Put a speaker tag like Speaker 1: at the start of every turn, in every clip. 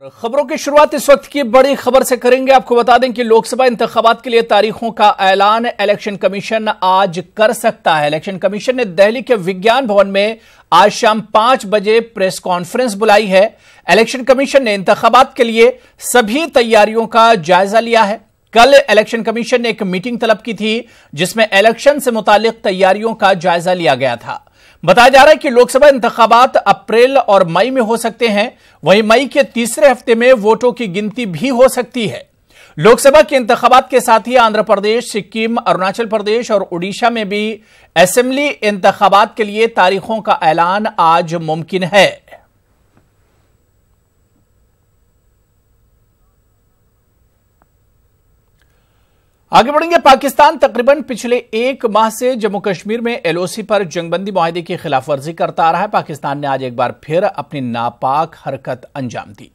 Speaker 1: खबरों की शुरुआत इस वक्त की बड़ी खबर से करेंगे। आपको बता दें कि लोकसभा इंतखाबात के लिए तारीखों का ऐलान इलेक्शन कमीशन आज कर सकता है। इलेक्शन कमीशन ने दिल्ली के विज्ञान भवन में आज शाम 5 बजे प्रेस कॉन्फ्रेंस बुलाई है। इलेक्शन कमीशन ने इंतखाबात के लिए सभी तैयारियों का जायजा लिया है। कल इलेक्शन कमीशन ने एक मीटिंग तलब की थी जिसमें इलेक्शन से मुतालिक तैयारियों का जायजा लिया गया था। बताया जा रहा है कि लोकसभा इंतखाबात अप्रैल और मई में हो सकते हैं, वहीं मई के तीसरे हफ्ते में वोटों की गिनती भी हो सकती है। लोकसभा के इंतखाबात के साथ ही आंध्र प्रदेश, सिक्किम, अरुणाचल प्रदेश और ओडिशा में भी असेंबली इंतखाबात के लिए तारीखों का ऐलान आज मुमकिन है। आगे बढ़ेंगे। पाकिस्तान तकरीबन पिछले 1 माह से जम्मू कश्मीर में एलओसी पर जंगबंदी मुआहदे की खिलाफवर्जी करता आ रहा है। पाकिस्तान ने आज एक बार फिर अपनी नापाक हरकत अंजाम दी।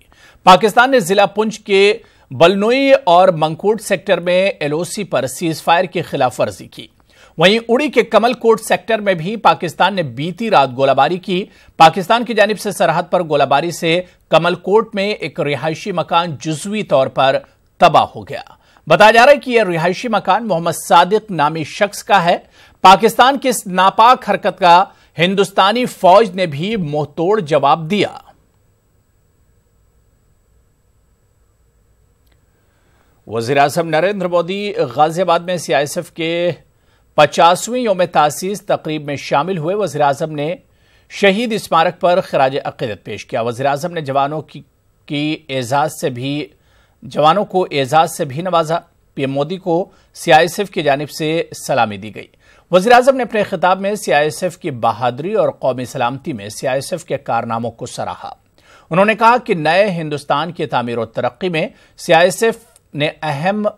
Speaker 1: पाकिस्तान ने जिला पुंछ के बलनोई और मंगकोट सेक्टर में एलओसी पर सीज फायर की खिलाफवर्जी की। वहीं उड़ी के कमलकोट सेक्टर में भी पाकिस्तान ने बीती रात गोलाबारी की। पाकिस्तान की जानिब से सरहद पर गोलाबारी से कमलकोट में एक रिहायशी मकान जुज़वी तौर पर तबाह हो गया। बताया जा रहा है कि यह रिहायशी मकान मोहम्मद सादिक नामी शख्स का है। पाकिस्तान की इस नापाक हरकत का हिंदुस्तानी फौज ने भी मुंहतोड़ जवाब दिया। वज़ीर आज़म नरेंद्र मोदी गाजियाबाद में सीआईएसएफ के 50वीं यौम तासीस तकरीब में शामिल हुए। वज़ीर आज़म ने शहीद स्मारक पर खिराज अक़ीदत पेश किया। वज़ीर आज़म ने जवानों को एजाज से भी नवाजा। पीएम मोदी को सीआईएसएफ की जानिब से सलामी दी गई। वज़ीर आज़म ने अपने खिताब में सीआईएसएफ की बहादुरी और कौमी सलामती में सीआईएसएफ के कारनामों को सराहा। उन्होंने कहा कि नए हिंदुस्तान की तामीर और तरक्की में सीआईएसएफ ने अहम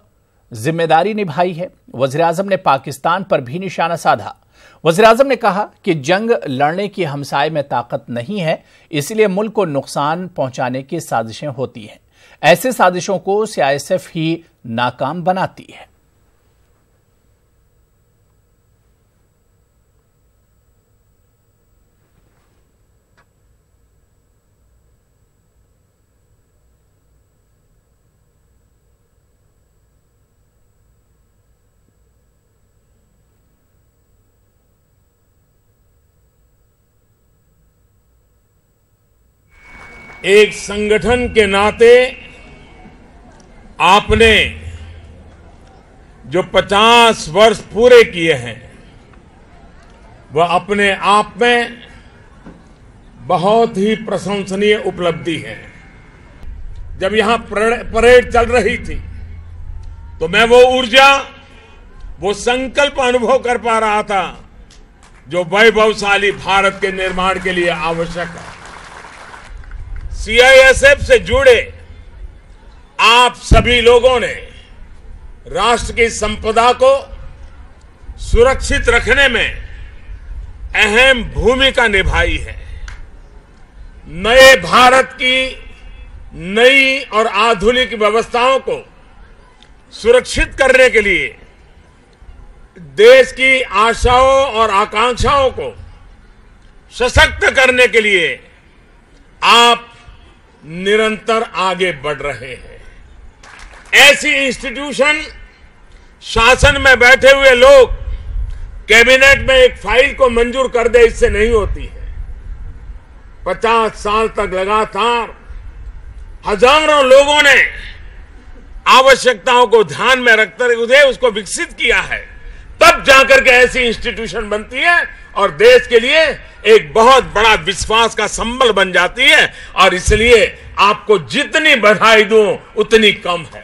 Speaker 1: जिम्मेदारी निभाई है। वज़ीर आज़म ने पाकिस्तान पर भी निशाना साधा। वज़ीर आज़म ने कहा कि जंग लड़ने की हमसाये में ताकत नहीं है, इसलिए मुल्क को नुकसान पहुंचाने की साजिशें होती हैं। ऐसे साजिशों को सीआईएसएफ ही नाकाम बनाती है।
Speaker 2: एक संगठन के नाते आपने जो 50 वर्ष पूरे किए हैं वह अपने आप में बहुत ही प्रशंसनीय उपलब्धि है। जब यहां परेड चल रही थी तो मैं वो ऊर्जा, वो संकल्प अनुभव कर पा रहा था जो वैभवशाली भारत के निर्माण के लिए आवश्यक है। सीआईएसएफ से जुड़े आप सभी लोगों ने राष्ट्र की संपदा को सुरक्षित रखने में अहम भूमिका निभाई है। नए भारत की नई और आधुनिक व्यवस्थाओं को सुरक्षित करने के लिए देश की आशाओं और आकांक्षाओं को सशक्त करने के लिए आप निरंतर आगे बढ़ रहे हैं। ऐसी इंस्टीट्यूशन, शासन में बैठे हुए लोग कैबिनेट में एक फाइल को मंजूर कर दे, इससे नहीं होती है। 50 साल तक लगातार हजारों लोगों ने आवश्यकताओं को ध्यान में रखते हुए उसको विकसित किया है, तब जाकर के ऐसी इंस्टीट्यूशन बनती है और देश के लिए एक बहुत बड़ा विश्वास का संबल बन जाती है। और इसलिए आपको जितनी बधाई दूं उतनी कम है।